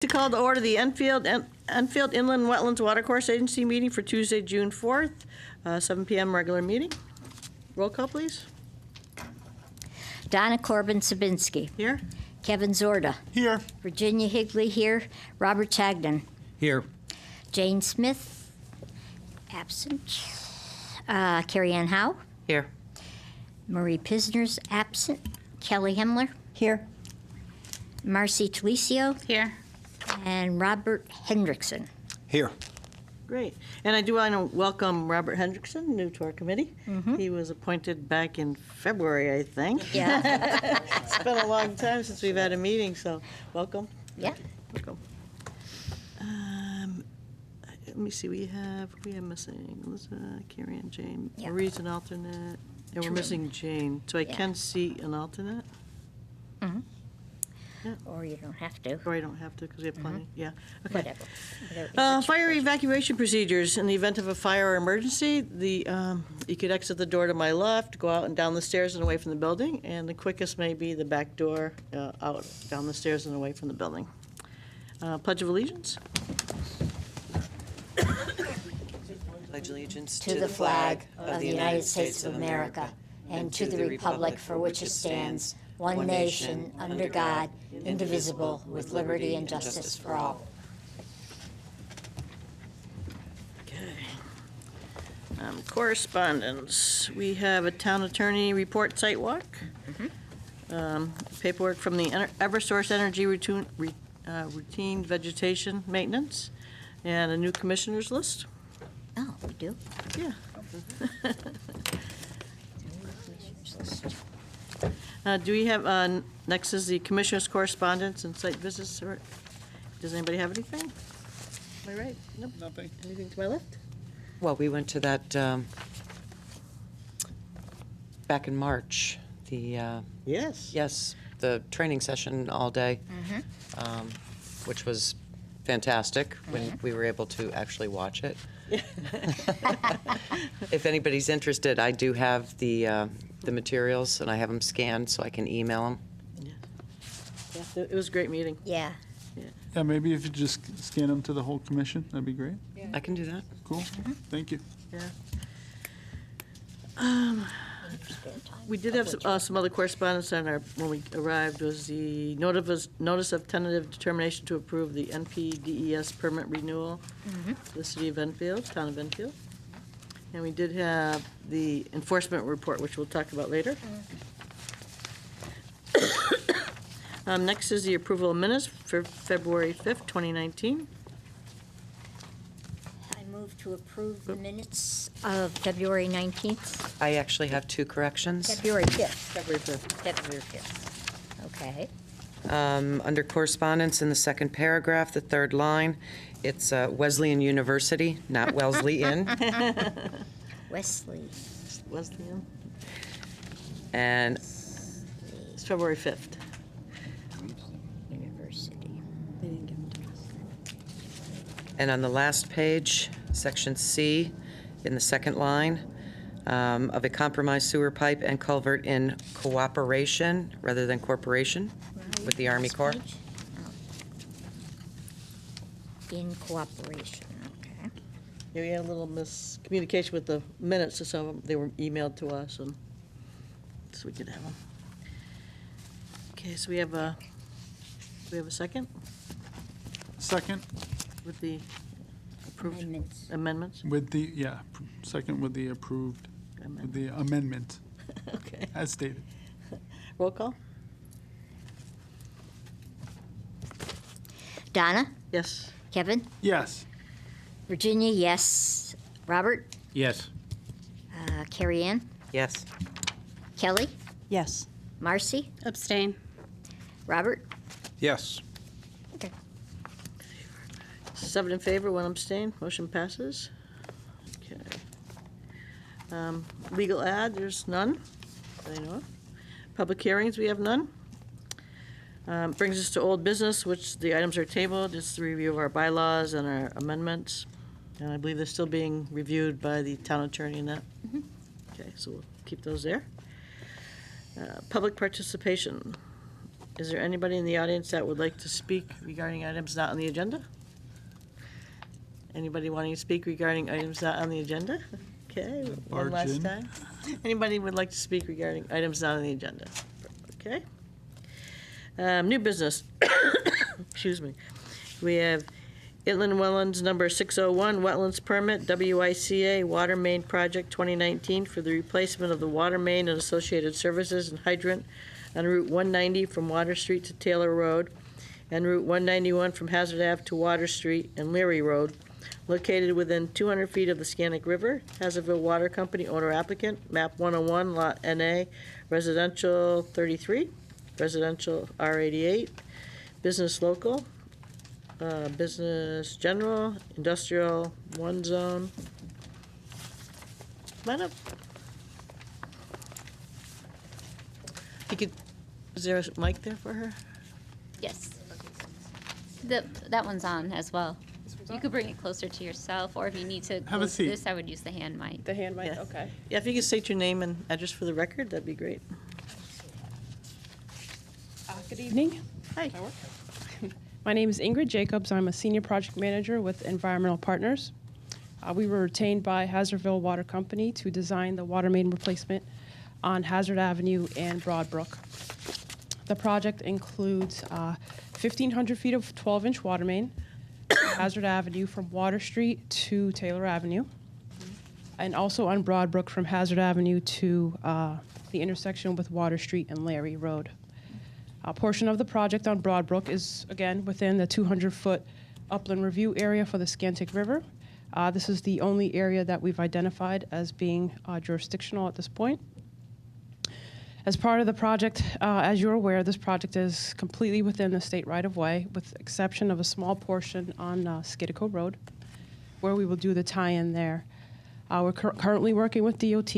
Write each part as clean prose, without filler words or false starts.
To call to order the Enfield Inland Wetlands Watercourse Agency meeting for Tuesday, June 4th, 7 p.m. regular meeting. Roll call, please. Donna Corbin-Sabinski. Here. Kevin Zorda. Here. Virginia Higley here. Robert Chagnon. Here. Jane Smith, absent. Carrie Ann Howe. Here. Marie Pisner's absent. Kelly Hemler. Here. Marcy Talicio. Here. And Robert Hendrickson. Here. Great. And I do want to welcome Robert Hendrickson, new to our committee. He was appointed back in February, I think. Yeah. It's been a long time since we've had a meeting, so welcome. Yeah. Welcome. Let me see, we have missing Elizabeth, Carrie and Jane. Yeah. Marie's an alternate, and we're missing Jane. So I Yeah. can see an alternate, Or you don't have to. or I don't have to because we have plenty. Yeah. Okay. Whatever. Whatever. Fire evacuation procedures. In the event of a fire or emergency, you could exit the door to my left, go out and down the stairs and away from the building, and the quickest may be the back door out, down the stairs and away from the building. Pledge of Allegiance. Pledge allegiance To the flag of the United States of America and to the republic for which it stands, one nation, under God, indivisible, with liberty and justice for all. Okay. Correspondence. We have a town attorney report site walk. Paperwork from the Eversource Energy routine vegetation maintenance, and a new commissioners list. Oh, we do? Yeah. Do we have, next is the commissioners' correspondence and site visits. Does anybody have anything? Am I right? Nope. Nothing. Anything to my left? Well, we went to that back in March, Yes. yes, the training session all day, which was fantastic when we were able to actually watch it. If anybody's interested, I do have the materials, and I have them scanned so I can email them. Yeah, it was a great meeting. Yeah. Yeah, maybe if you just scan them to the whole commission, that'd be great. I can do that. Cool. Thank you. Yeah. We did have some other correspondence on when we arrived, was the notice of tentative determination to approve the NPDES permit renewal, for the city of Enfield, town of Enfield. And we did have the enforcement report, which we'll talk about later. Next is the approval of minutes for February 5th, 2019. I move to approve the minutes of February 19th, I actually have two corrections. February 5th. February 5th. February 5th. Okay. Under correspondence, in the second paragraph, the third line, it's Wesleyan University, not Wesleyan. Wesley. Wesleyan. And It's February 5th. University. They didn't give them to us. And on the last page, section C, in the second line, of a compromised sewer pipe and culvert in cooperation rather than corporation with the Army Corps. Last page? Oh. In cooperation, okay. Yeah, we had a little miscommunication with the minutes, so some of them, they were emailed to us, and so we could have them. Okay, so we have a second Second with the approved Amendments. amendments? with the, second with the approved, with the amendment Okay. as stated. Roll call? Donna? Yes. Kevin? Yes. Virginia, yes. Robert? Yes. Carrie Ann? Yes. Kelly? Yes. Marcy? Abstain. Robert? Yes. Okay. 7 in favor, 1 abstain, motion passes. Okay. Legal ad, there's none, that I know of. Public hearings, we have none. Brings us to old business, which the items are tabled. It's the review of our bylaws and our amendments. And I believe they're still being reviewed by the town attorney and that. Okay, so we'll keep those there. Public participation. Is there anybody in the audience that would like to speak regarding items not on the agenda? Anybody wanting to speak regarding items not on the agenda? Okay, one Barge last in. time. Anybody would like to speak regarding items not on the agenda? Okay. New business. Excuse me. We have Inland Wetlands number 601, wetlands permit, WICA Water Main Project 2019 for the replacement of the water main and associated services and hydrant on Route 190 from Water Street to Taylor Road, and Route 191 from Hazard Ave to Water Street and Leary Road, located within 200 feet of the Scannick River. Hazardville Water Company, owner applicant, map 101, lot NA, residential 33, residential R88, business local, business general, industrial, one zone. Come on up. You could, is there a mic there for her? Yes. That one's on as well. You could bring it closer to yourself, or if you need to Have a close seat. this, I would use the hand mic. The hand mic, Yeah. okay. Yeah, if you could state your name and address for the record, that'd be great. Good evening. Hi. My name is Ingrid Jacobs. I'm a senior project manager with Environmental Partners. We were retained by Hazardville Water Company to design the water main replacement on Hazard Avenue and Broadbrook. The project includes 1,500 feet of 12-inch water main, Hazard Avenue from Water Street to Taylor Avenue, and also on Broadbrook from Hazard Avenue to the intersection with Water Street and Larry Road. A portion of the project on Broadbrook is, again, within the 200-foot upland review area for the Scantic River. This is the only area that we've identified as being jurisdictional at this point. As part of the project, as you're aware, this project is completely within the state right-of-way, with the exception of a small portion on Skidco Road, where we will do the tie-in there. We're currently working with DOT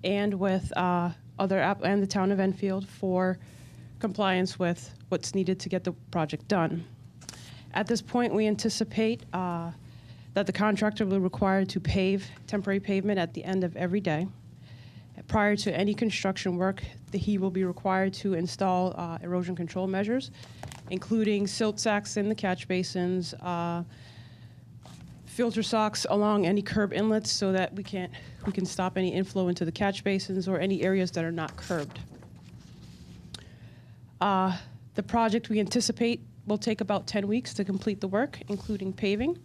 and with and the town of Enfield for compliance with what's needed to get the project done. At this point, we anticipate that the contractor will be required to pave temporary pavement at the end of every day. Prior to any construction work, he will be required to install erosion control measures, including silt sacks in the catch basins, filter socks along any curb inlets so that we can stop any inflow into the catch basins or any areas that are not curbed. The project we anticipate will take about 10 weeks to complete the work, including paving,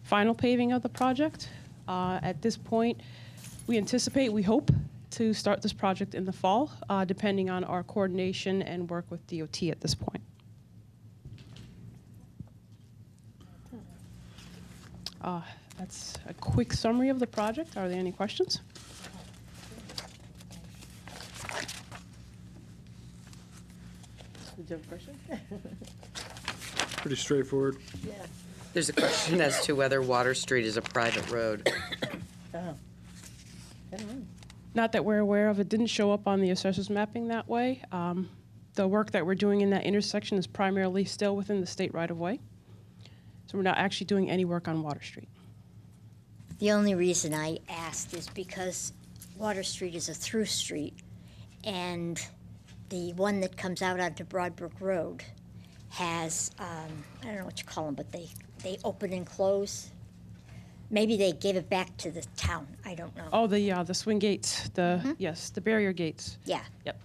final paving of the project. At this point, we hope to start this project in the fall, depending on our coordination and work with DOT at this point. That's a quick summary of the project. Are there any questions? Did you have a question? Pretty straightforward. Yeah. There's a question as to whether Water Street is a private road. Oh. I don't know. Not that we're aware of. It didn't show up on the assessor's mapping that way. The work that we're doing in that intersection is primarily still within the state right-of-way. So we're not actually doing any work on Water Street. The only reason I asked is because Water Street is a through street, and the one that comes out onto Broadbrook Road has, I don't know what you call them, but they open and close. Maybe they gave it back to the town, I don't know. Oh, the swing gates, yes, the barrier gates. Yeah, Yep,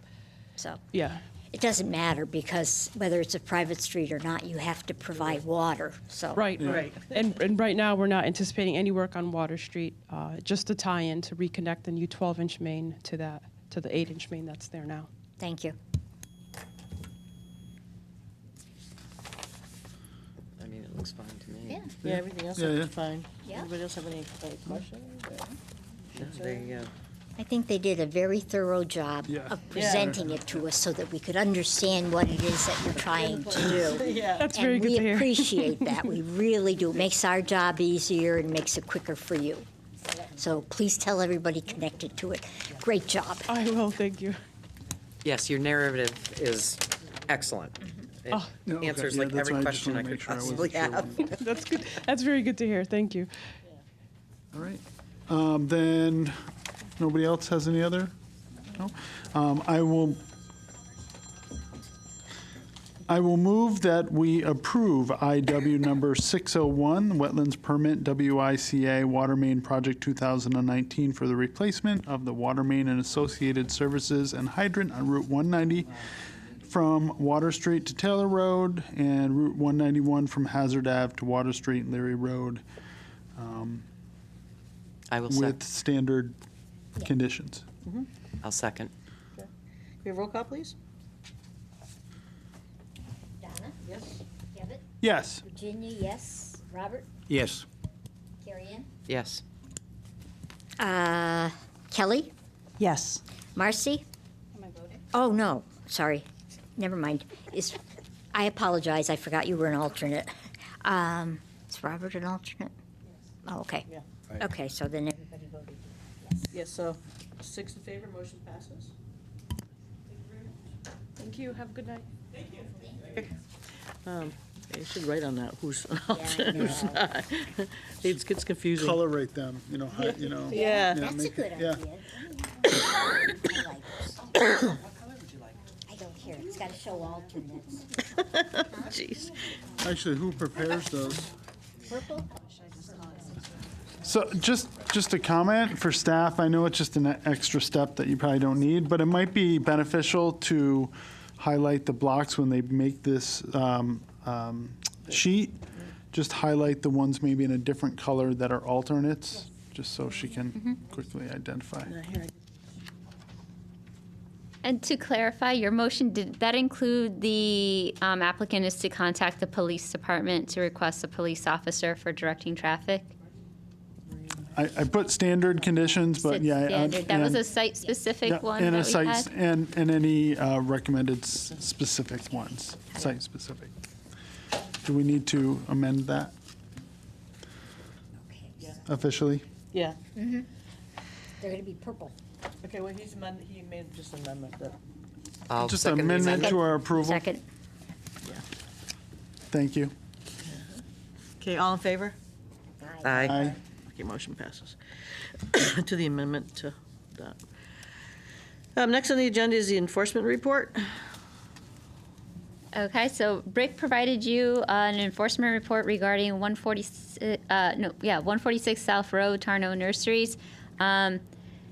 so yeah. it doesn't matter because whether it's a private street or not, you have to provide water, so. Right, Right. And right now, we're not anticipating any work on Water Street, just a tie-in to reconnect the new 12-inch main to the 8-inch main that's there now. Thank you. I mean, it looks fine to me. Yeah. Yeah, everything else Yeah, is yeah. fine. Yeah. Anybody else have any questions? or- No, they, I think they did a very thorough job Yeah. of presenting it to us so that we could understand what it is that you're trying to do. Yeah. That's very good to And we hear. appreciate that, we really do. It makes our job easier and makes it quicker for you. So please tell everybody connected to it. Great job. I will, thank you. yes, your narrative is excellent. It Oh. Yeah, okay. answers Yeah, like that's every why I just question I wanted to could make sure I wasn't possibly sure have. That's good. That's very good to hear. Thank you. All right. Then, nobody else has any other? No? I will, I will move that we approve IW number 601, Wetlands Permit WICA Water Main Project 2019 for the replacement of the water main and associated services and hydrant on Route 190 from Water Street to Taylor Road and Route 191 from Hazard Ave to Water Street and Leary Road I will with standard conditions. I'll second. Can we have roll call, please? Donna? Yes. Kevin? Yes. Virginia, yes. Robert? Yes. Carrie Ann? Yes. Kelly? Yes. Marcy? Oh, no, sorry. Never mind. I apologize, I forgot you were an alternate. Is Robert an alternate? Oh, okay. Yeah. Okay, so then everybody voted. Yes, so 6 in favor, motion passes. Thank you. Have a good night. You should write on that, who's an I alternate, who's know. not. It gets confusing. Color rate them, you know, you know. Yeah. That's a make good it- yeah. idea. I don't care, it's gotta show alternates. Jeez. Actually, who prepares those? Purple? So just a comment for staff, I know it's just an extra step that you probably don't need, but it might be beneficial to highlight the blocks when they make this sheet. Just highlight the ones maybe in a different color that are alternates, just so she can quickly identify. And to clarify, your motion, did that include the applicant is to contact the police department to request a police officer for directing traffic? I put standard conditions, but Said yeah. standard. That was and- a site-specific yeah, one and a that we site had? and any recommended specific ones, site-specific. Do we need to amend that officially? Yeah. They're gonna be purple. Okay, well, he made just an amendment that, I'll Just second the amendment to our approval? Second. Thank you. okay, all in favor? Aye. Aye. Okay, motion passes. To the amendment to that. Next on the agenda is the enforcement report. Okay, so Brick provided you an enforcement report regarding 146 South Road, Tarno Nurseries.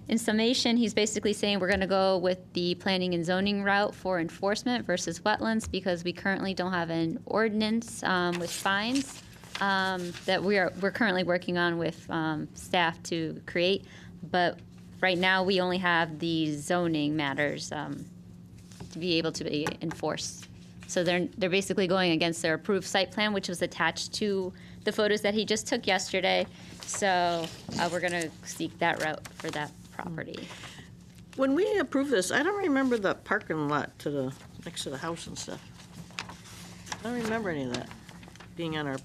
In summation, he's basically saying we're going to go with the planning and zoning route for enforcement versus wetlands because we currently don't have an ordinance with fines that we're currently working on with staff to create. But right now, we only have the zoning matters to be able to be enforced. So they're basically going against their approved site plan, which was attached to the photos that he just took yesterday. So we're going to seek that route for that property. When we approved this, I don't remember the parking lot to the, next to the house and stuff. I don't remember any of that being on our,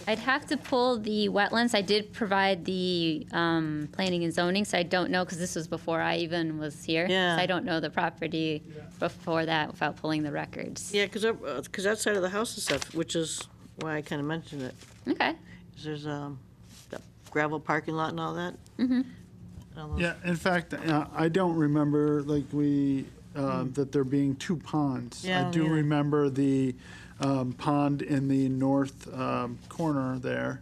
I'd have to pull the wetlands. I did provide the planning and zoning, so I don't know, because this was before I even was here. Yeah. So I don't know the property before that without pulling the records. yeah, because that side of the house and stuff, which is why I kind of mentioned it. Okay. 'Cause there's the gravel parking lot and all that. All those- Yeah, in fact, I don't remember, like, that there being two ponds. Yeah, I do yeah. remember the pond in the north corner there,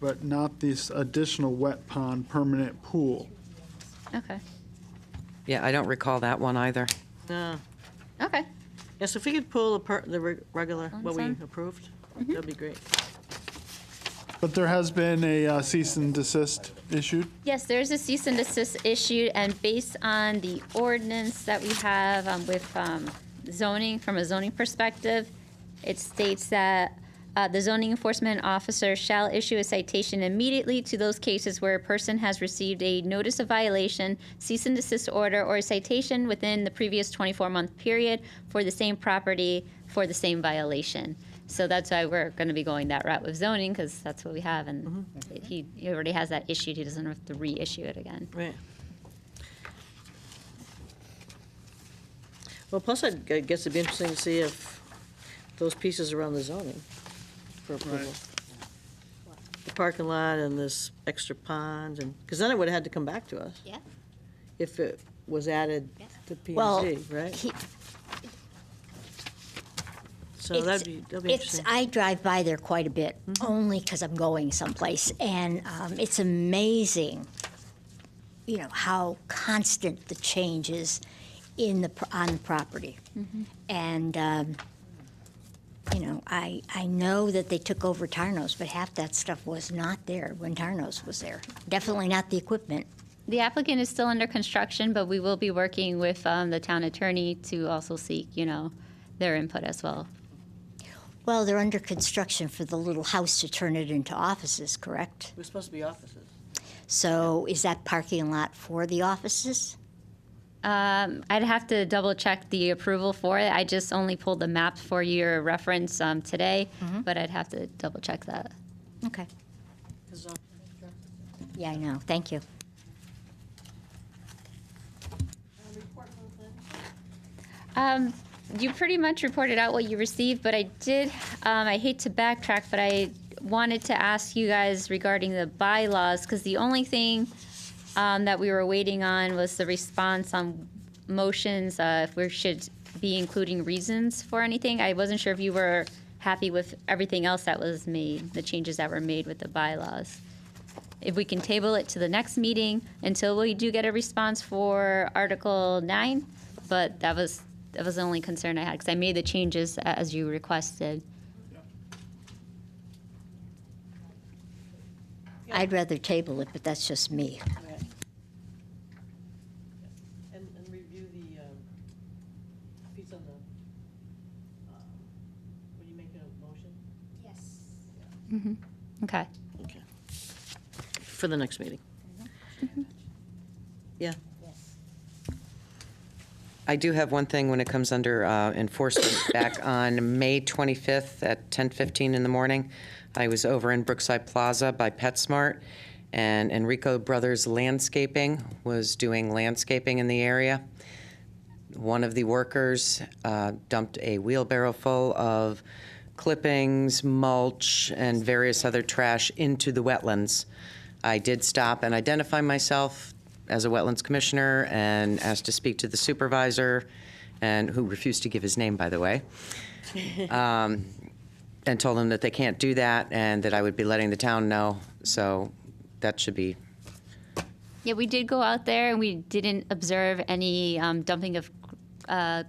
but not this additional wet pond permanent pool. Okay. Yeah, I don't recall that one either. No. Okay. Yes, if we could pull the regular, what we Awesome. approved, that'd be great. But there has been a cease and desist issued. Yes, there's a cease and desist issued, and based on the ordinance that we have with zoning, from a zoning perspective, it states that the zoning enforcement officer shall issue a citation immediately to those cases where a person has received a notice of violation, cease and desist order, or a citation within the previous 24-month period for the same property for the same violation. So that's why we're going to be going that route with zoning, because that's what we have, and he already has that issued. He doesn't have to reissue it again. Right. Well, plus I guess it'd be interesting to see if those pieces around the zoning for approval. The parking lot and this extra pond, and, because then it would have had to come back to us Yeah. if it was added Yeah. to P Well, and Z, right? so that'd be interesting. I drive by there quite a bit, only because I'm going someplace, and it's amazing, how constant the change is on the property. And, I know that they took over Tarnos, but half that stuff was not there when Tarnos was there. Definitely not the equipment. The applicant is still under construction, but we will be working with the town attorney to also seek, their input as well. Well, they're under construction for the little house to turn it into offices, correct? We're supposed to be offices. So is that parking lot for the offices? I'd have to double check the approval for it. I just only pulled the map for your reference today, but I'd have to double check that. Okay. Yeah, I know. Thank you. You pretty much reported out what you received, but I did, I hate to backtrack, but I wanted to ask you guys regarding the bylaws, because the only thing that we were waiting on was the response on motions, if we should be including reasons for anything. I wasn't sure if you were happy with everything else that was made, the changes that were made with the bylaws. If we can table it to the next meeting until we do get a response for Article 9, but that was the only concern I had, because I made the changes as you requested. I'd rather table it, but that's just me. And review the piece on the, when you make a motion? Okay. Okay. For the next meeting. Yeah. I do have one thing when it comes under enforcement. Back on May 25th at 10:15 in the morning, I was over in Brookside Plaza by PetSmart, and Enrico Brothers Landscaping was doing landscaping in the area. One of the workers dumped a wheelbarrow full of clippings, mulch, and various other trash into the wetlands. I did stop and identify myself as a wetlands commissioner and asked to speak to the supervisor, and who refused to give his name, by the way, and told him that they can't do that and that I would be letting the town know. So that should be. Yeah, we did go out there and we didn't observe any dumping of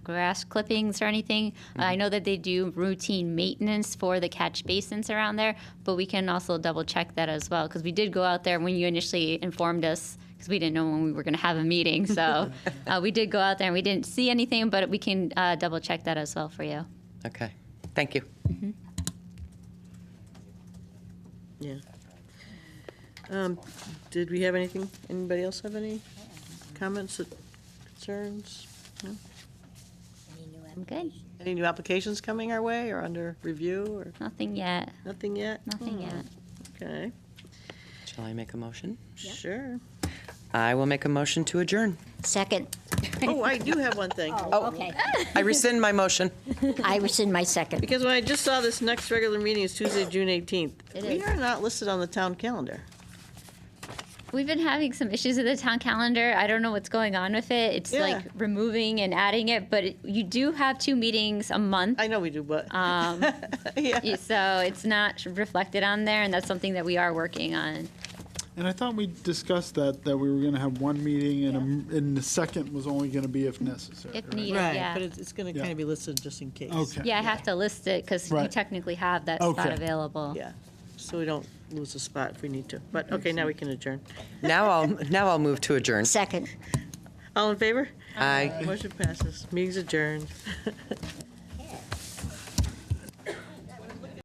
grass clippings or anything. I know that they do routine maintenance for the catch basins around there, but we can also double check that as well, because we did go out there when you initially informed us, because we didn't know when we were going to have a meeting. So we did go out there and we didn't see anything, but we can double check that as well for you. Okay. Thank you. Yeah. Did we have anything, anybody else have any comments, concerns? No? I'm good. Any new applications coming our way or under review or Nothing yet. nothing yet? Nothing yet. Okay, Shall I make a motion? sure. I will make a motion to adjourn. Second. Oh, I do have one thing. Okay. I rescind my motion. I rescind my second. Because when I just saw this next regular meeting is Tuesday, June 18th. It We is. are not listed on the town calendar. We've been having some issues with the town calendar. I don't know what's going on with it. It's Yeah. like removing and adding it, but you do have 2 meetings a month. I know we do, but, yeah. So it's not reflected on there, and that's something that we are working on. And I thought we discussed that we were going to have one meeting and the second was only going to be if necessary. If right? needed, Right, yeah. but it's going to Yeah. kind of be listed just in case. Okay. Yeah, I have to list it because you Right. technically have that spot Okay. available. Yeah, so we don't lose a spot if we need to. But, okay, now we can adjourn. Now I'll move to adjourn. Second. All in favor? Aye. Motion passes. Meeting's adjourned.